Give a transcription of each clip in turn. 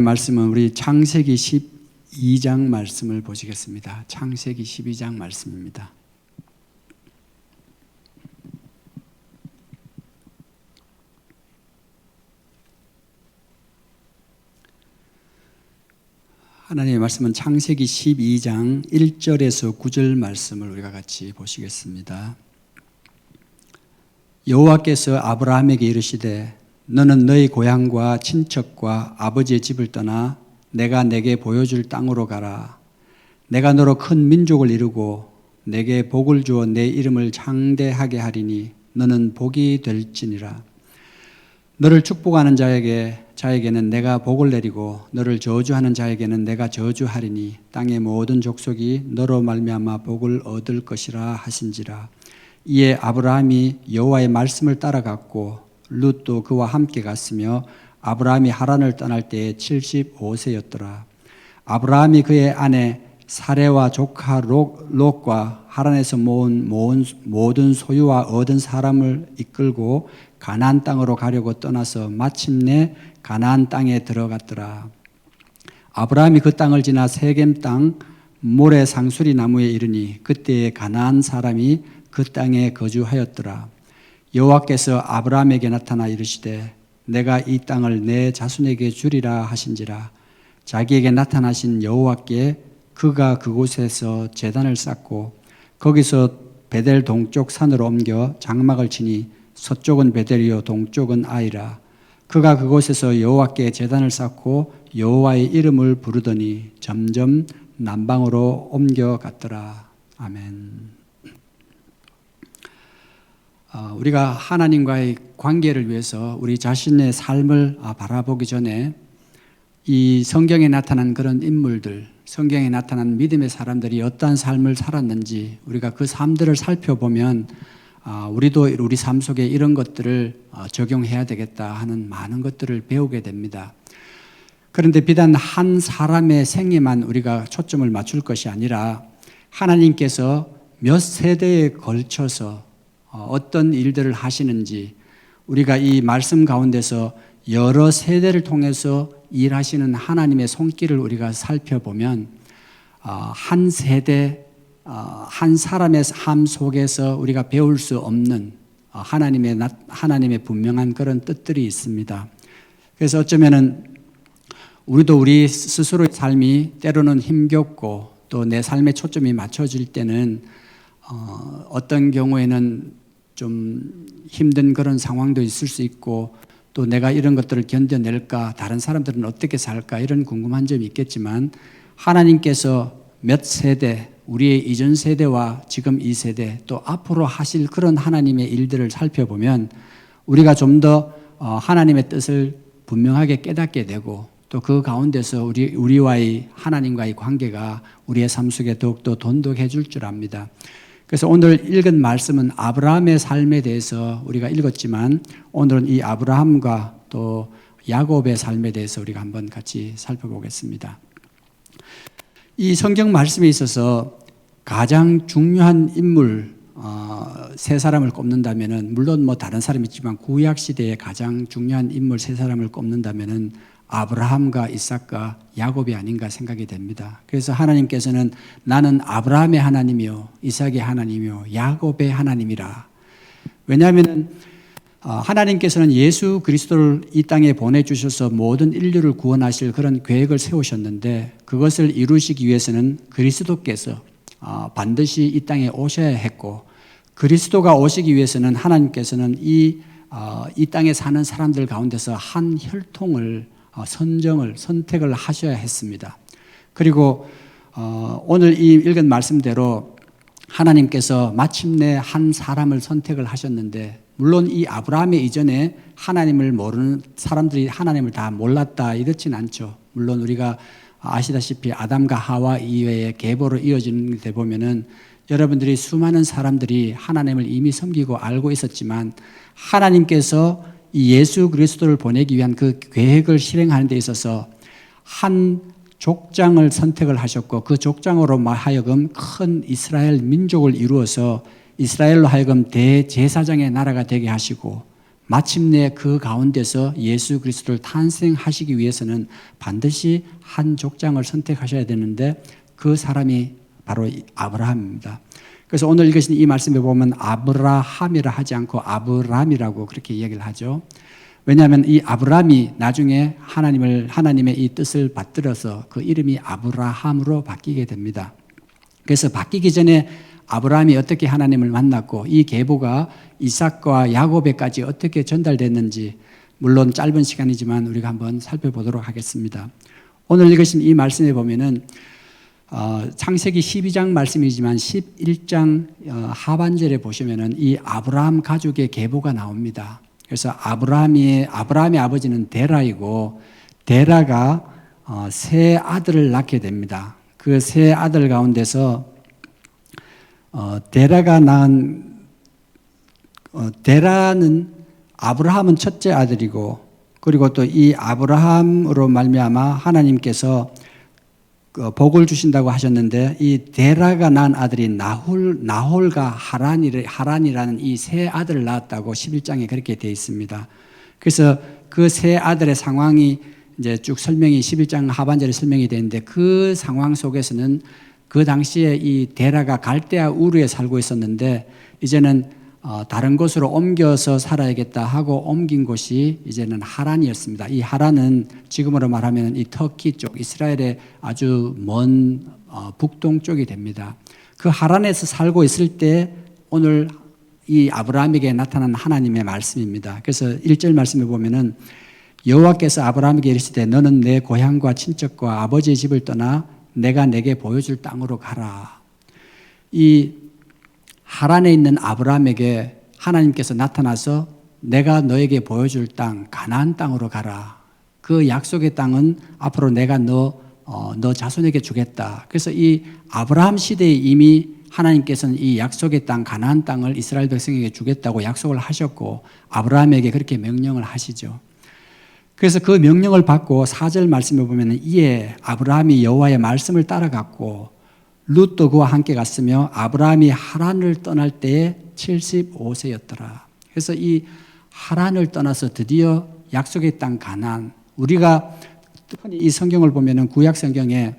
말씀은 우리 창세기 12장 말씀을 보시겠습니다. 창세기 12장 말씀입니다. 하나님의 말씀은 창세기 12장 1절에서 9절 말씀을 우리가 같이 보시겠습니다. 여호와께서 아브라함에게 이르시되 너는 너희 고향과 친척과 아버지의 집을 떠나 내가 내게 보여줄 땅으로 가라. 내가 너로 큰 민족을 이루고 내게 복을 주어 내 이름을 창대하게 하리니 너는 복이 될지니라. 너를 축복하는 자에게는 내가 복을 내리고 너를 저주하는 자에게는 내가 저주하리니 땅의 모든 족속이 너로 말미암아 복을 얻을 것이라 하신지라. 이에 아브라함이 여호와의 말씀을 따라갔고 룻도 그와 함께 갔으며 아브라함이 하란을 떠날 때에 75세였더라. 아브라함이 그의 아내 사레와 조카 롯과 하란에서 모은 모든 소유와 얻은 사람을 이끌고 가나안 땅으로 가려고 떠나서 마침내 가나안 땅에 들어갔더라. 아브라함이 그 땅을 지나 세겜 땅 모레 상수리 나무에 이르니 그때에 가나안 사람이 그 땅에 거주하였더라. 여호와께서 아브라함에게 나타나 이르시되 내가 이 땅을 내 자손에게 주리라 하신지라. 자기에게 나타나신 여호와께 그가 그곳에서 제단을 쌓고 거기서 베델 동쪽 산으로 옮겨 장막을 치니 서쪽은 베델이요 동쪽은 아이라. 그가 그곳에서 여호와께 제단을 쌓고 여호와의 이름을 부르더니 점점 남방으로 옮겨갔더라. 아멘. 우리가 하나님과의 관계를 위해서 우리 자신의 삶을 바라보기 전에 이 성경에 나타난 그런 인물들, 성경에 나타난 믿음의 사람들이 어떠한 삶을 살았는지 우리가 그 삶들을 살펴보면 우리도 우리 삶 속에 이런 것들을 적용해야 되겠다 하는 많은 것들을 배우게 됩니다. 그런데 비단 한 사람의 생애만 우리가 초점을 맞출 것이 아니라 하나님께서 몇 세대에 걸쳐서 어떤 일들을 하시는지 우리가 이 말씀 가운데서 여러 세대를 통해서 일하시는 하나님의 손길을 우리가 살펴보면 한 세대, 한 사람의 삶 속에서 우리가 배울 수 없는 하나님의 분명한 그런 뜻들이 있습니다. 그래서 어쩌면은 우리도 우리 스스로의 삶이 때로는 힘겹고 또 내 삶에 초점이 맞춰질 때는 어떤 경우에는 좀 힘든 그런 상황도 있을 수 있고 또 내가 이런 것들을 견뎌낼까, 다른 사람들은 어떻게 살까 이런 궁금한 점이 있겠지만 하나님께서 몇 세대, 우리의 이전 세대와 지금 이 세대 또 앞으로 하실 그런 하나님의 일들을 살펴보면 우리가 좀 더 하나님의 뜻을 분명하게 깨닫게 되고 또 그 가운데서 우리와의 하나님과의 관계가 우리의 삶 속에 더욱더 돈독해질 줄 압니다. 그래서 오늘 읽은 말씀은 아브라함의 삶에 대해서 우리가 읽었지만 오늘은 이 아브라함과 또 야곱의 삶에 대해서 우리가 한번 같이 살펴보겠습니다. 이 성경 말씀에 있어서 가장 중요한 인물 세 사람을 꼽는다면은 물론 뭐 다른 사람이 있지만 구약 시대에 가장 중요한 인물 세 사람을 꼽는다면은 아브라함과 이삭과 야곱이 아닌가 생각이 됩니다. 그래서 하나님께서는 나는 아브라함의 하나님이요 이삭의 하나님이요 야곱의 하나님이라. 왜냐하면 하나님께서는 예수 그리스도를 이 땅에 보내주셔서 모든 인류를 구원하실 그런 계획을 세우셨는데 그것을 이루시기 위해서는 그리스도께서 반드시 이 땅에 오셔야 했고 그리스도가 오시기 위해서는 하나님께서는 이 땅에 사는 사람들 가운데서 한 혈통을 선택을 하셔야 했습니다. 그리고 오늘 이 읽은 말씀대로 하나님께서 마침내 한 사람을 선택을 하셨는데 물론 이 아브라함의 이전에 하나님을 모르는 사람들이 하나님을 다 몰랐다 이렇진 않죠. 물론 우리가 아시다시피 아담과 하와 이외에 계보로 이어지는 데 보면은 여러분들이 수많은 사람들이 하나님을 이미 섬기고 알고 있었지만 하나님께서 이 예수 그리스도를 보내기 위한 그 계획을 실행하는 데 있어서 한 족장을 선택을 하셨고 그 족장으로 하여금 큰 이스라엘 민족을 이루어서 이스라엘로 하여금 대제사장의 나라가 되게 하시고 마침내 그 가운데서 예수 그리스도를 탄생하시기 위해서는 반드시 한 족장을 선택하셔야 되는데 그 사람이 바로 아브라함입니다. 그래서 오늘 읽으신 이 말씀에 보면 아브라함이라 하지 않고 아브람이라고 그렇게 이야기를 하죠. 왜냐하면 이 아브람이 나중에 하나님의 이 뜻을 받들어서 그 이름이 아브라함으로 바뀌게 됩니다. 그래서 바뀌기 전에 아브라함이 어떻게 하나님을 만났고 이 계보가 이삭과 야곱에까지 어떻게 전달됐는지 물론 짧은 시간이지만 우리가 한번 살펴보도록 하겠습니다. 오늘 읽으신 이 말씀에 보면은 창세기 12장 말씀이지만 11장 하반절에 보시면은 이 아브라함 가족의 계보가 나옵니다. 그래서 아브라함의 아버지는 데라이고 데라가 세 아들을 낳게 됩니다. 그 세 아들 가운데서 데라는 아브라함은 첫째 아들이고 그리고 또 이 아브라함으로 말미암아 하나님께서 복을 주신다고 하셨는데 이 데라가 낳은 아들이 나홀과 하란이라는 이 세 아들을 낳았다고 11장에 그렇게 되어 있습니다. 그래서 그 세 아들의 상황이 이제 쭉 설명이 11장 하반절에 설명이 되는데 그 상황 속에서는 그 당시에 이 데라가 갈대아 우르에 살고 있었는데 이제는 다른 곳으로 옮겨서 살아야겠다 하고 옮긴 곳이 이제는 하란이었습니다. 이 하란은 지금으로 말하면 이 터키 쪽, 이스라엘의 아주 먼 북동쪽이 됩니다. 그 하란에서 살고 있을 때 오늘 이 아브라함에게 나타난 하나님의 말씀입니다. 그래서 1절 말씀에 보면은 여호와께서 아브라함에게 이르시되 너는 내 고향과 친척과 아버지의 집을 떠나 내가 내게 보여줄 땅으로 가라. 이 하란에 있는 아브라함에게 하나님께서 나타나서 내가 너에게 보여줄 땅 가나안 땅으로 가라. 그 약속의 땅은 앞으로 내가 너 자손에게 주겠다. 그래서 이 아브라함 시대에 이미 하나님께서는 이 약속의 땅 가나안 땅을 이스라엘 백성에게 주겠다고 약속을 하셨고 아브라함에게 그렇게 명령을 하시죠. 그래서 그 명령을 받고 4절 말씀에 보면 이에 아브라함이 여호와의 말씀을 따라갔고 룻도 그와 함께 갔으며 아브라함이 하란을 떠날 때에 75세였더라. 그래서 이 하란을 떠나서 드디어 약속의 땅 가나안, 우리가 흔히 이 성경을 보면은 구약 성경에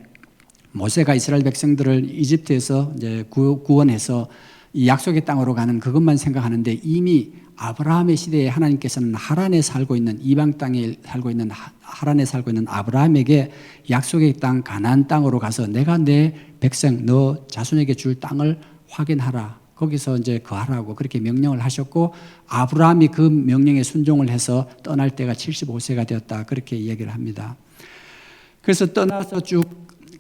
모세가 이스라엘 백성들을 이집트에서 이제 구원해서 이 약속의 땅으로 가는 그것만 생각하는데 이미 아브라함의 시대에 하나님께서는 하란에 살고 있는 이방 땅에 살고 있는 하란에 살고 있는 아브라함에게 약속의 땅 가나안 땅으로 가서 내가 내 백성 너 자손에게 줄 땅을 확인하라. 거기서 이제 거하라고 그렇게 명령을 하셨고 아브라함이 그 명령에 순종을 해서 떠날 때가 75세가 되었다. 그렇게 이야기를 합니다. 그래서 떠나서 쭉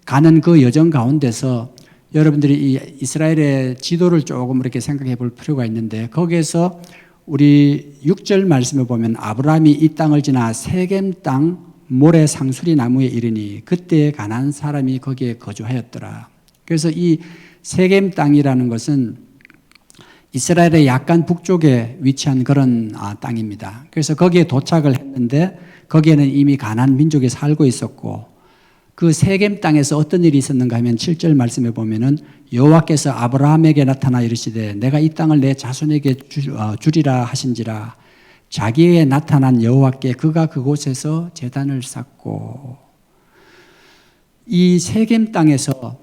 가는 그 여정 가운데서 여러분들이 이 이스라엘의 지도를 조금 이렇게 생각해 볼 필요가 있는데 거기에서 우리 6절 말씀을 보면 아브라함이 이 땅을 지나 세겜 땅 모래 상수리 나무에 이르니 그때 가나안 사람이 거기에 거주하였더라. 그래서 이 세겜 땅이라는 것은 이스라엘의 약간 북쪽에 위치한 그런 땅입니다. 그래서 거기에 도착을 했는데 거기에는 이미 가나안 민족이 살고 있었고 그 세겜 땅에서 어떤 일이 있었는가 하면 7절 말씀에 보면은 여호와께서 아브라함에게 나타나 이르시되 내가 이 땅을 내 자손에게 주리라 하신지라 자기에게 나타난 여호와께 그가 그곳에서 제단을 쌓고 이 세겜 땅에서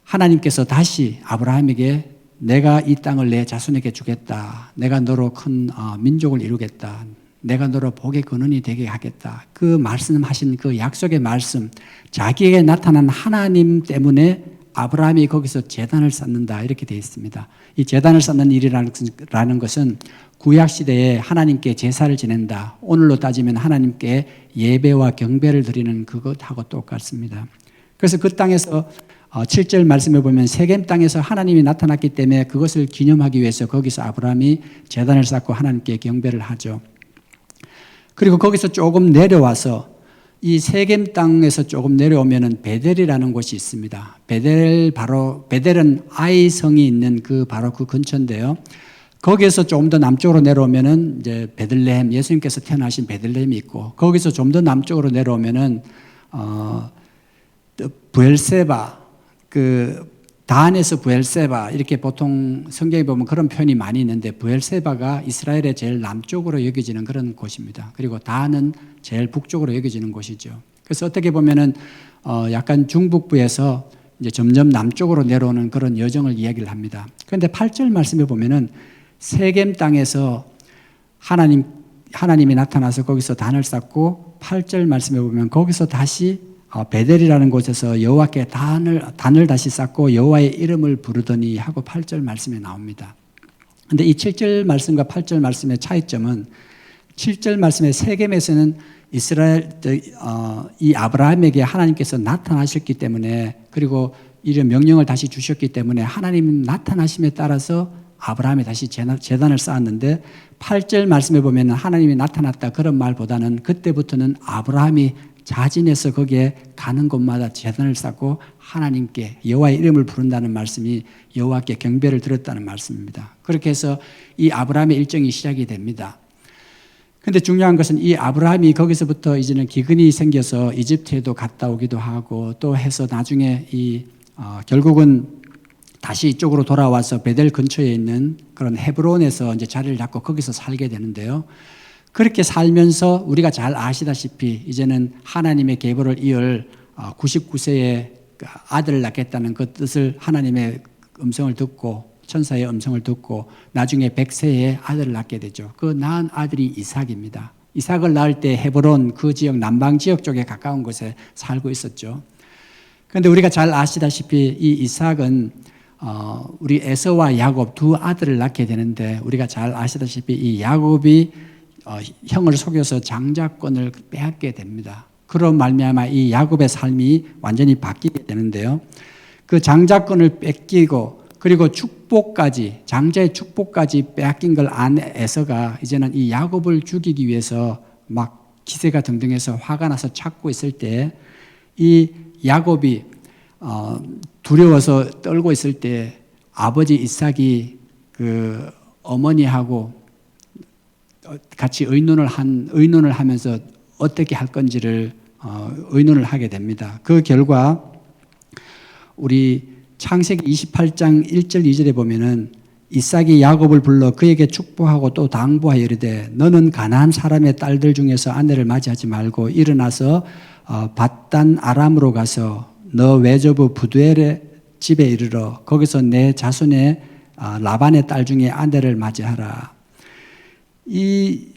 하나님께서 다시 아브라함에게 내가 이 땅을 내 자손에게 주겠다. 내가 너로 큰 민족을 이루겠다. 내가 너로 복의 근원이 되게 하겠다. 그 말씀하신 그 약속의 말씀, 자기에게 나타난 하나님 때문에 아브라함이 거기서 제단을 쌓는다 이렇게 되어 있습니다. 이 제단을 쌓는 일이라는 것은 구약시대에 하나님께 제사를 지낸다. 오늘로 따지면 하나님께 예배와 경배를 드리는 그것하고 똑같습니다. 그래서 그 땅에서 7절 말씀에 보면 세겜 땅에서 하나님이 나타났기 때문에 그것을 기념하기 위해서 거기서 아브라함이 제단을 쌓고 하나님께 경배를 하죠. 그리고 거기서 조금 내려와서 이 세겜 땅에서 조금 내려오면은 베델이라는 곳이 있습니다. 베델은 아이 성이 있는 바로 그 근처인데요. 거기에서 좀 더 남쪽으로 내려오면은 이제 베들레헴, 예수님께서 태어나신 베들레헴이 있고 거기서 좀 더 남쪽으로 내려오면은 부엘세바 단에서 부엘세바 이렇게 보통 성경에 보면 그런 표현이 많이 있는데 부엘세바가 이스라엘의 제일 남쪽으로 여겨지는 그런 곳입니다. 그리고 단은 제일 북쪽으로 여겨지는 곳이죠. 그래서 어떻게 보면은 약간 중북부에서 이제 점점 남쪽으로 내려오는 그런 여정을 이야기를 합니다. 그런데 8절 말씀에 보면은 세겜 땅에서 하나님이 나타나서 거기서 단을 쌓고 8절 말씀에 보면 거기서 다시 베델이라는 곳에서 여호와께 단을 다시 쌓고 여호와의 이름을 부르더니 하고 8절 말씀에 나옵니다. 그런데 이 7절 말씀과 8절 말씀의 차이점은 7절 말씀의 세겜에서는 이스라엘 이 아브라함에게 하나님께서 나타나셨기 때문에 그리고 이런 명령을 다시 주셨기 때문에 하나님 나타나심에 따라서 아브라함이 다시 제단을 쌓았는데 8절 말씀에 보면 하나님이 나타났다 그런 말보다는 그때부터는 아브라함이 자진해서 거기에 가는 곳마다 제단을 쌓고 하나님께 여호와의 이름을 부른다는 말씀이 여호와께 경배를 드렸다는 말씀입니다. 그렇게 해서 이 아브라함의 일정이 시작이 됩니다. 그런데 중요한 것은 이 아브라함이 거기서부터 이제는 기근이 생겨서 이집트에도 갔다 오기도 하고 또 해서 나중에 결국은 다시 이쪽으로 돌아와서 베델 근처에 있는 그런 헤브론에서 이제 자리를 잡고 거기서 살게 되는데요. 그렇게 살면서 우리가 잘 아시다시피 이제는 하나님의 계보를 이을 99세에 아들을 낳겠다는 그 뜻을 하나님의 음성을 듣고 천사의 음성을 듣고 나중에 100세에 아들을 낳게 되죠. 그 낳은 아들이 이삭입니다. 이삭을 낳을 때 헤브론 그 지역 남방 지역 쪽에 가까운 곳에 살고 있었죠. 그런데 우리가 잘 아시다시피 이 이삭은 우리 에서와 야곱 두 아들을 낳게 되는데 우리가 잘 아시다시피 이 야곱이 형을 속여서 장자권을 빼앗게 됩니다. 그런 말미암아 이 야곱의 삶이 완전히 바뀌게 되는데요. 그 장자권을 뺏기고 그리고 축복까지 장자의 축복까지 빼앗긴 걸 안 에서가 이제는 이 야곱을 죽이기 위해서 막 기세가 등등해서 화가 나서 찾고 있을 때 이 야곱이 두려워서 떨고 있을 때 아버지 이삭이 그 어머니하고 같이 의논을 하면서 어떻게 할 건지를 의논을 하게 됩니다. 그 결과 우리 창세기 28장 1절 2절에 보면은 이삭이 야곱을 불러 그에게 축복하고 또 당부하여 이르되 너는 가나안 사람의 딸들 중에서 아내를 맞이하지 말고 일어나서 밧단 아람으로 가서 너 외조부 부두엘의 집에 이르러 거기서 내 자손의 라반의 딸 중에 아내를 맞이하라. 이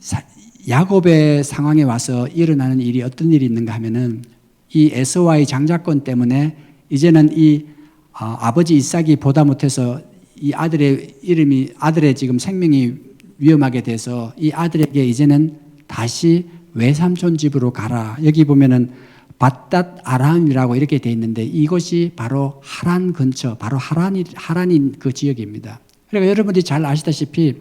야곱의 상황에 와서 일어나는 일이 어떤 일이 있는가 하면은 이 에서와의 장자권 때문에 이제는 이 아버지 이삭이 보다 못해서 이 아들의 지금 생명이 위험하게 돼서 이 아들에게 이제는 다시 외삼촌 집으로 가라. 여기 보면은 밧닷 아람이라고 이렇게 돼 있는데 이것이 바로 하란 근처, 바로 하란인 그 지역입니다. 그러니까 여러분들이 잘 아시다시피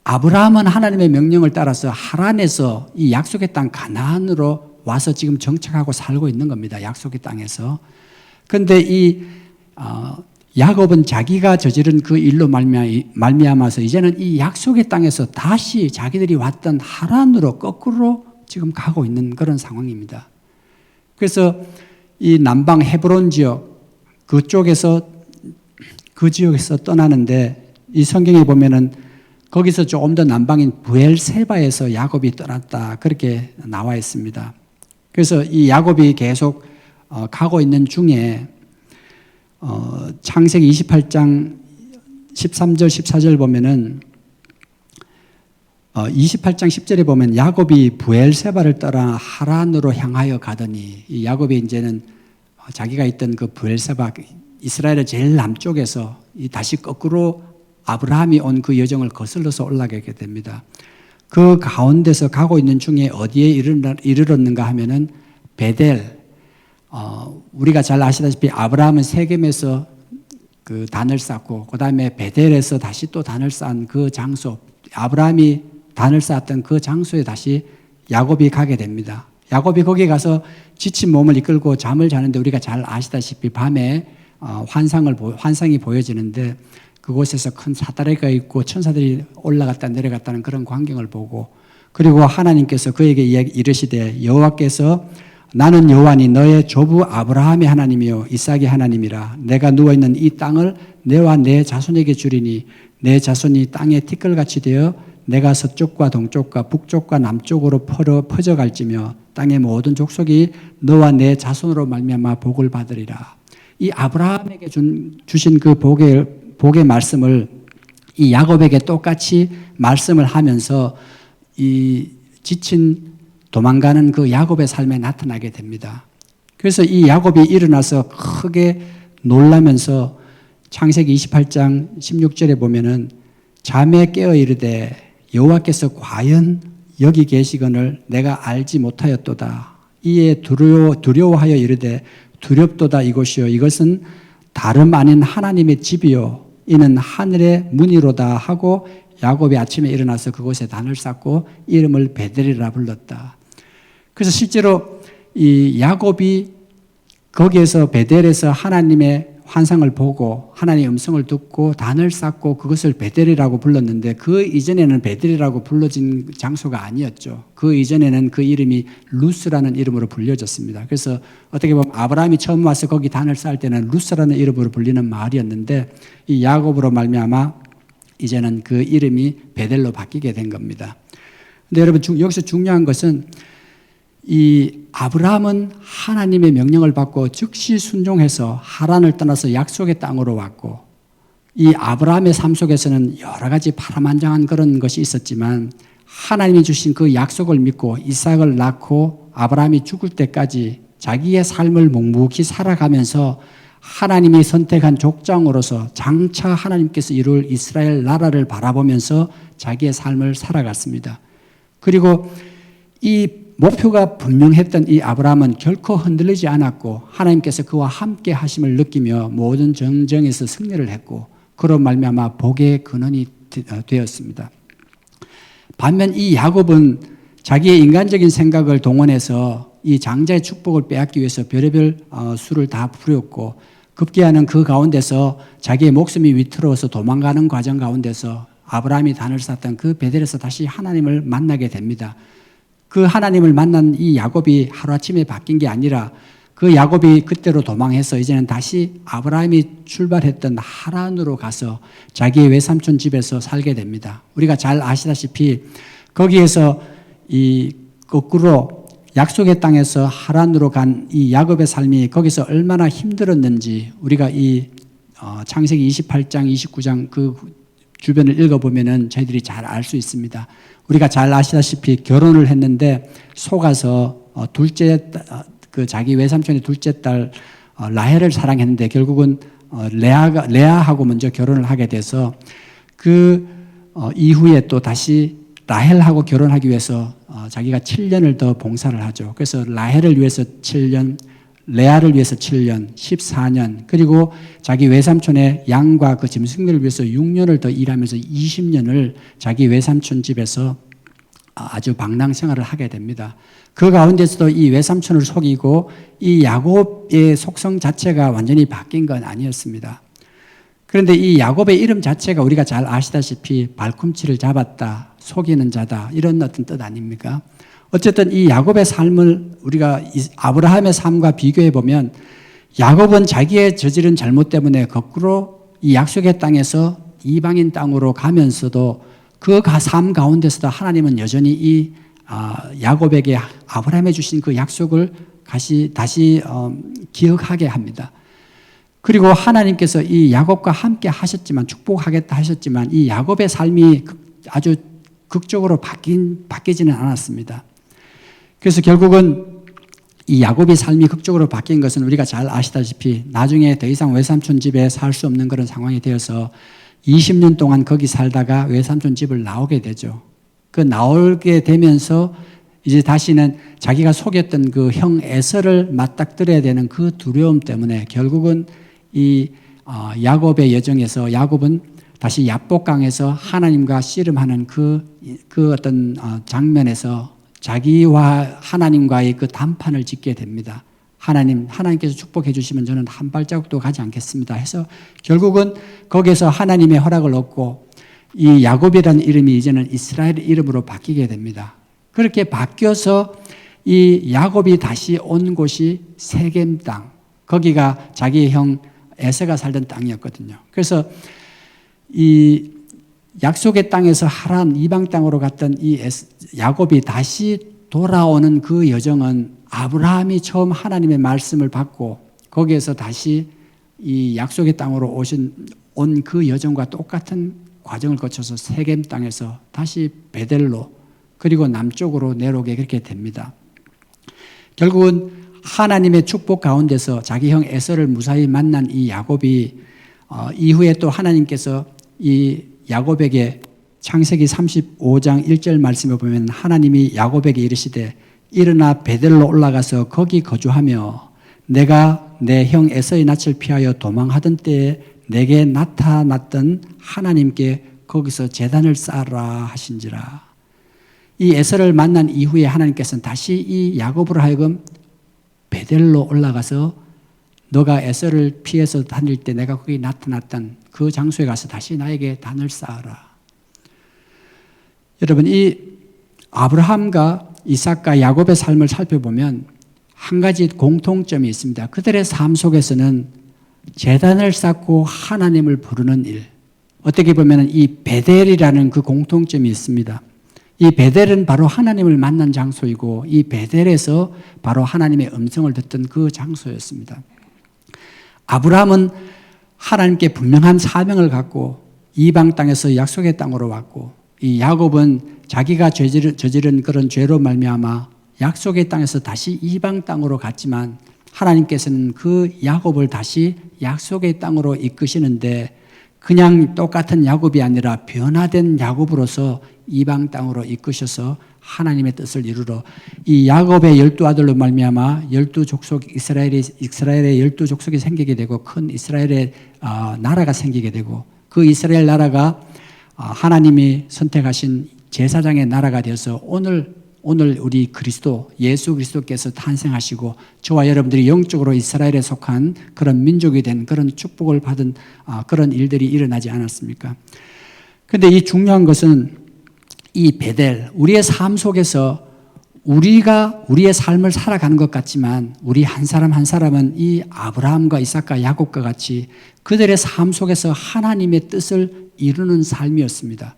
아브라함은 하나님의 명령을 따라서 하란에서 이 약속의 땅 가나안으로 와서 지금 정착하고 살고 있는 겁니다. 약속의 땅에서. 그런데 이 야곱은 자기가 저지른 그 일로 말미암아서 이제는 이 약속의 땅에서 다시 자기들이 왔던 하란으로 거꾸로 지금 가고 있는 그런 상황입니다. 그래서 이 남방 헤브론 지역 그 지역에서 떠나는데 이 성경에 보면은 거기서 조금 더 남방인 부엘세바에서 야곱이 떠났다 그렇게 나와 있습니다. 그래서 이 야곱이 계속 가고 있는 중에 창세기 28장 13절 14절 보면은 28장 10절에 보면 야곱이 부엘세바를 떠나 하란으로 향하여 가더니 이 야곱이 이제는 자기가 있던 그 부엘세바 이스라엘의 제일 남쪽에서 다시 거꾸로 아브라함이 온 그 여정을 거슬러서 올라가게 됩니다. 그 가운데서 가고 있는 중에 어디에 이르렀는가 하면은 베델. 우리가 잘 아시다시피 아브라함은 세겜에서 그 단을 쌓고 그 다음에 베델에서 다시 또 단을 쌓은 그 장소, 아브라함이 단을 쌓았던 그 장소에 다시 야곱이 가게 됩니다. 야곱이 거기 가서 지친 몸을 이끌고 잠을 자는데 우리가 잘 아시다시피 밤에 환상이 보여지는데 그곳에서 큰 사다리가 있고 천사들이 올라갔다 내려갔다는 그런 광경을 보고 그리고 하나님께서 그에게 이르시되 여호와께서 나는 여호와니 너의 조부 아브라함의 하나님이요 이삭의 하나님이라. 내가 누워있는 이 땅을 내와 내 자손에게 주리니 내 자손이 땅에 티끌같이 되어 내가 서쪽과 동쪽과 북쪽과 남쪽으로 퍼져갈지며 땅의 모든 족속이 너와 내 자손으로 말미암아 복을 받으리라. 이 아브라함에게 주신 그 복의 말씀을 이 야곱에게 똑같이 말씀을 하면서 이 지친 도망가는 그 야곱의 삶에 나타나게 됩니다. 그래서 이 야곱이 일어나서 크게 놀라면서 창세기 28장 16절에 보면은 잠에 깨어 이르되 여호와께서 과연 여기 계시거늘 내가 알지 못하였도다. 이에 두려워하여 이르되 두렵도다 이곳이요 이것은 다름 아닌 하나님의 집이요 이는 하늘의 문이로다 하고 야곱이 아침에 일어나서 그곳에 단을 쌓고 이름을 베델이라 불렀다. 그래서 실제로 이 야곱이 거기에서 베델에서 하나님의 환상을 보고 하나님의 음성을 듣고 단을 쌓고 그것을 베델이라고 불렀는데 그 이전에는 베델이라고 불러진 장소가 아니었죠. 그 이전에는 그 이름이 루스라는 이름으로 불려졌습니다. 그래서 어떻게 보면 아브라함이 처음 와서 거기 단을 쌓을 때는 루스라는 이름으로 불리는 마을이었는데 이 야곱으로 말미암아 이제는 그 이름이 베델로 바뀌게 된 겁니다. 근데 여러분 여기서 중요한 것은 이 아브라함은 하나님의 명령을 받고 즉시 순종해서 하란을 떠나서 약속의 땅으로 왔고 이 아브라함의 삶 속에서는 여러 가지 파란만장한 그런 것이 있었지만 하나님이 주신 그 약속을 믿고 이삭을 낳고 아브라함이 죽을 때까지 자기의 삶을 묵묵히 살아가면서 하나님이 선택한 족장으로서 장차 하나님께서 이룰 이스라엘 나라를 바라보면서 자기의 삶을 살아갔습니다. 그리고 이 목표가 분명했던 이 아브라함은 결코 흔들리지 않았고 하나님께서 그와 함께 하심을 느끼며 모든 전쟁에서 승리를 했고 그로 말미암아 복의 근원이 되었습니다. 반면 이 야곱은 자기의 인간적인 생각을 동원해서 이 장자의 축복을 빼앗기 위해서 별의별 수를 다 부렸고 급기야는 그 가운데서 자기의 목숨이 위태로워서 도망가는 과정 가운데서 아브라함이 단을 쌓던 그 베델에서 다시 하나님을 만나게 됩니다. 그 하나님을 만난 이 야곱이 하루아침에 바뀐 게 아니라 그 야곱이 그때로 도망해서 이제는 다시 아브라함이 출발했던 하란으로 가서 자기의 외삼촌 집에서 살게 됩니다. 우리가 잘 아시다시피 거기에서 이 거꾸로 약속의 땅에서 하란으로 간 이 야곱의 삶이 거기서 얼마나 힘들었는지 우리가 이 창세기 28장, 29장 그 주변을 읽어보면은 저희들이 잘 알 수 있습니다. 우리가 잘 아시다시피 결혼을 했는데 속아서 그 자기 외삼촌의 둘째 딸 라헬을 사랑했는데 결국은 레아하고 먼저 결혼을 하게 돼서 그 이후에 또 다시 라헬하고 결혼하기 위해서 자기가 7년을 더 봉사를 하죠. 그래서 라헬을 위해서 7년, 레아를 위해서 7년, 14년, 그리고 자기 외삼촌의 양과 그 짐승들을 위해서 6년을 더 일하면서 20년을 자기 외삼촌 집에서 아주 방랑 생활을 하게 됩니다. 그 가운데서도 이 외삼촌을 속이고 이 야곱의 속성 자체가 완전히 바뀐 건 아니었습니다. 그런데 이 야곱의 이름 자체가 우리가 잘 아시다시피 발꿈치를 잡았다, 속이는 자다 이런 어떤 뜻 아닙니까? 어쨌든 이 야곱의 삶을 우리가 아브라함의 삶과 비교해 보면 야곱은 자기의 저지른 잘못 때문에 거꾸로 이 약속의 땅에서 이방인 땅으로 가면서도 그 삶 가운데서도 하나님은 여전히 이 야곱에게 아브라함에 주신 그 약속을 다시 기억하게 합니다. 그리고 하나님께서 이 야곱과 함께 하셨지만 축복하겠다 하셨지만 이 야곱의 삶이 아주 극적으로 바뀌지는 않았습니다. 그래서 결국은 이 야곱의 삶이 극적으로 바뀐 것은 우리가 잘 아시다시피 나중에 더 이상 외삼촌 집에 살 수 없는 그런 상황이 되어서 20년 동안 거기 살다가 외삼촌 집을 나오게 되죠. 그 나오게 되면서 이제 다시는 자기가 속였던 그 형 에서를 맞닥뜨려야 되는 그 두려움 때문에 결국은 이 야곱의 여정에서 야곱은 다시 야복강에서 하나님과 씨름하는 그 어떤 장면에서 자기와 하나님과의 그 단판을 짓게 됩니다. 하나님께서 축복해 주시면 저는 한 발자국도 가지 않겠습니다 해서 결국은 거기에서 하나님의 허락을 얻고 이 야곱이라는 이름이 이제는 이스라엘 이름으로 바뀌게 됩니다. 그렇게 바뀌어서 이 야곱이 다시 온 곳이 세겜 땅, 거기가 자기의 형 에서가 살던 땅이었거든요. 그래서 이 약속의 땅에서 하란 이방 땅으로 갔던 이 야곱이 다시 돌아오는 그 여정은 아브라함이 처음 하나님의 말씀을 받고 거기에서 다시 이 약속의 땅으로 온 그 여정과 똑같은 과정을 거쳐서 세겜 땅에서 다시 베델로 그리고 남쪽으로 내려오게 그렇게 됩니다. 결국은 하나님의 축복 가운데서 자기 형 에서를 무사히 만난 이 야곱이 이후에 또 하나님께서 이 야곱에게 창세기 35장 1절 말씀에 보면 하나님이 야곱에게 이르시되 일어나 베델로 올라가서 거기 거주하며 내가 내 형 에서의 낯을 피하여 도망하던 때에 내게 나타났던 하나님께 거기서 제단을 쌓으라 하신지라. 이 에서를 만난 이후에 하나님께서는 다시 이 야곱으로 하여금 베델로 올라가서 너가 에서를 피해서 다닐 때 내가 거기 나타났던 그 장소에 가서 다시 나에게 단을 쌓아라. 여러분, 이 아브라함과 이삭과 야곱의 삶을 살펴보면 한 가지 공통점이 있습니다. 그들의 삶 속에서는 제단을 쌓고 하나님을 부르는 일, 어떻게 보면 이 베델이라는 그 공통점이 있습니다. 이 베델은 바로 하나님을 만난 장소이고 이 베델에서 바로 하나님의 음성을 듣던 그 장소였습니다. 아브라함은 하나님께 분명한 사명을 갖고 이방 땅에서 약속의 땅으로 왔고 이 야곱은 자기가 저지른 그런 죄로 말미암아 약속의 땅에서 다시 이방 땅으로 갔지만 하나님께서는 그 야곱을 다시 약속의 땅으로 이끄시는데 그냥 똑같은 야곱이 아니라 변화된 야곱으로서 이방 땅으로 이끄셔서 하나님의 뜻을 이루러 이 야곱의 12아들로 말미암아 12족속 이스라엘의 12족속이 생기게 되고 큰 이스라엘의 나라가 생기게 되고 그 이스라엘 나라가 하나님이 선택하신 제사장의 나라가 되어서 오늘 우리 그리스도 예수 그리스도께서 탄생하시고 저와 여러분들이 영적으로 이스라엘에 속한 그런 민족이 된 그런 축복을 받은 그런 일들이 일어나지 않았습니까? 그런데 이 중요한 것은 이 베델, 우리의 삶 속에서 우리가 우리의 삶을 살아가는 것 같지만 우리 한 사람 한 사람은 이 아브라함과 이삭과 야곱과 같이 그들의 삶 속에서 하나님의 뜻을 이루는 삶이었습니다.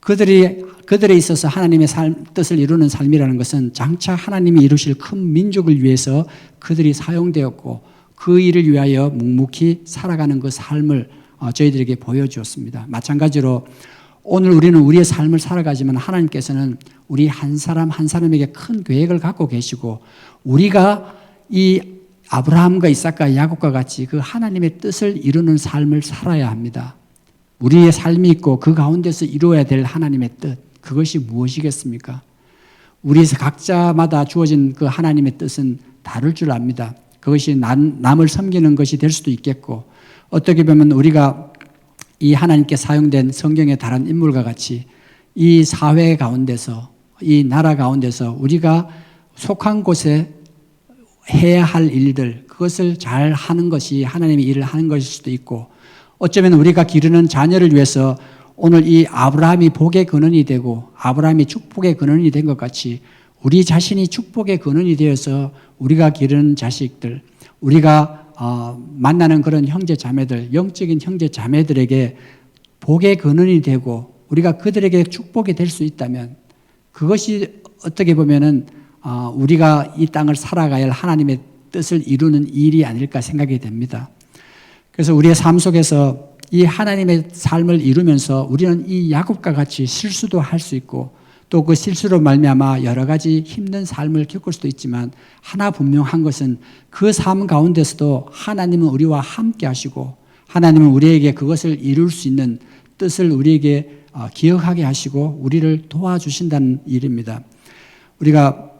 그들에 있어서 하나님의 뜻을 이루는 삶이라는 것은 장차 하나님이 이루실 큰 민족을 위해서 그들이 사용되었고 그 일을 위하여 묵묵히 살아가는 그 삶을 저희들에게 보여주었습니다. 마찬가지로 오늘 우리는 우리의 삶을 살아가지만 하나님께서는 우리 한 사람 한 사람에게 큰 계획을 갖고 계시고 우리가 이 아브라함과 이삭과 야곱과 같이 그 하나님의 뜻을 이루는 삶을 살아야 합니다. 우리의 삶이 있고 그 가운데서 이루어야 될 하나님의 뜻, 그것이 무엇이겠습니까? 우리 각자마다 주어진 그 하나님의 뜻은 다를 줄 압니다. 그것이 남을 섬기는 것이 될 수도 있겠고 어떻게 보면 우리가 이 하나님께 사용된 성경의 다른 인물과 같이 이 사회 가운데서 이 나라 가운데서 우리가 속한 곳에 해야 할 일들 그것을 잘 하는 것이 하나님의 일을 하는 것일 수도 있고 어쩌면 우리가 기르는 자녀를 위해서 오늘 이 아브라함이 복의 근원이 되고 아브라함이 축복의 근원이 된 것 같이 우리 자신이 축복의 근원이 되어서 우리가 기르는 자식들 우리가 만나는 그런 형제 자매들 영적인 형제 자매들에게 복의 근원이 되고 우리가 그들에게 축복이 될 수 있다면 그것이 어떻게 보면은 우리가 이 땅을 살아가야 할 하나님의 뜻을 이루는 일이 아닐까 생각이 됩니다. 그래서 우리의 삶 속에서 이 하나님의 삶을 이루면서 우리는 이 야곱과 같이 실수도 할 수 있고 또 그 실수로 말미암아 여러 가지 힘든 삶을 겪을 수도 있지만 하나 분명한 것은 그 삶 가운데서도 하나님은 우리와 함께 하시고 하나님은 우리에게 그것을 이룰 수 있는 뜻을 우리에게 기억하게 하시고 우리를 도와주신다는 일입니다. 우리가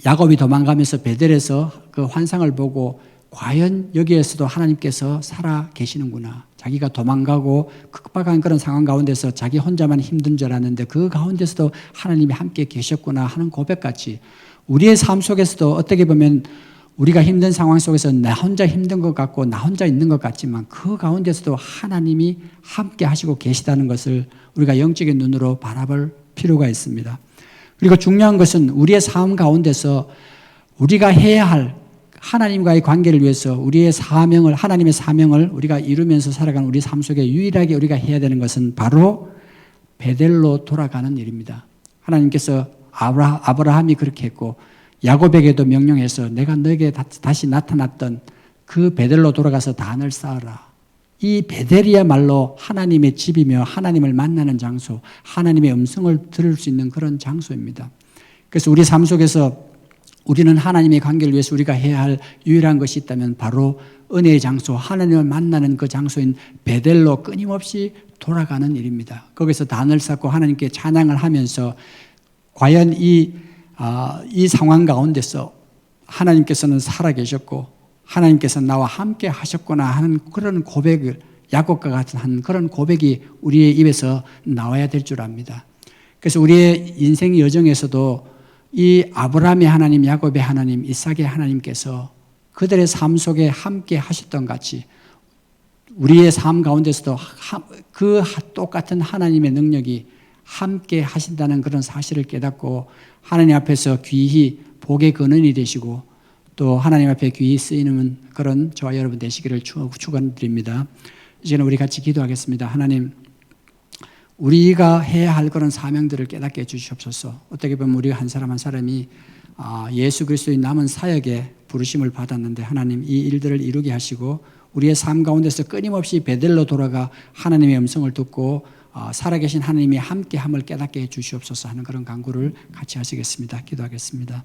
야곱이 도망가면서 베델에서 그 환상을 보고 과연 여기에서도 하나님께서 살아 계시는구나. 자기가 도망가고 극박한 그런 상황 가운데서 자기 혼자만 힘든 줄 알았는데 그 가운데서도 하나님이 함께 계셨구나 하는 고백같이 우리의 삶 속에서도 어떻게 보면 우리가 힘든 상황 속에서 나 혼자 힘든 것 같고 나 혼자 있는 것 같지만 그 가운데서도 하나님이 함께 하시고 계시다는 것을 우리가 영적인 눈으로 바라볼 필요가 있습니다. 그리고 중요한 것은 우리의 삶 가운데서 우리가 해야 할 하나님과의 관계를 위해서 우리의 사명을, 하나님의 사명을 우리가 이루면서 살아가는 우리 삶 속에 유일하게 우리가 해야 되는 것은 바로 베델로 돌아가는 일입니다. 하나님께서 아브라함이 그렇게 했고 야곱에게도 명령해서 내가 너에게 다시 나타났던 그 베델로 돌아가서 단을 쌓아라. 이 베델이야말로 하나님의 집이며 하나님을 만나는 장소, 하나님의 음성을 들을 수 있는 그런 장소입니다. 그래서 우리 삶 속에서 우리는 하나님의 관계를 위해서 우리가 해야 할 유일한 것이 있다면 바로 은혜의 장소, 하나님을 만나는 그 장소인 베델로 끊임없이 돌아가는 일입니다. 거기서 단을 쌓고 하나님께 찬양을 하면서 과연 이 상황 가운데서 하나님께서는 살아계셨고 하나님께서 나와 함께 하셨구나 하는 그런 고백을, 야곱과 같은 한 그런 고백이 우리의 입에서 나와야 될 줄 압니다. 그래서 우리의 인생 여정에서도 이 아브라함의 하나님, 야곱의 하나님, 이삭의 하나님께서 그들의 삶 속에 함께 하셨던 같이 우리의 삶 가운데서도 그 똑같은 하나님의 능력이 함께 하신다는 그런 사실을 깨닫고 하나님 앞에서 귀히 복의 근원이 되시고 또 하나님 앞에 귀히 쓰이는 그런 저와 여러분 되시기를 축원드립니다. 이제는 우리 같이 기도하겠습니다. 하나님, 우리가 해야 할 그런 사명들을 깨닫게 해주시옵소서. 어떻게 보면 우리가 한 사람 한 사람이 예수 그리스도의 남은 사역에 부르심을 받았는데 하나님 이 일들을 이루게 하시고 우리의 삶 가운데서 끊임없이 베델로 돌아가 하나님의 음성을 듣고 살아계신 하나님이 함께함을 깨닫게 해주시옵소서 하는 그런 간구를 같이 하시겠습니다. 기도하겠습니다.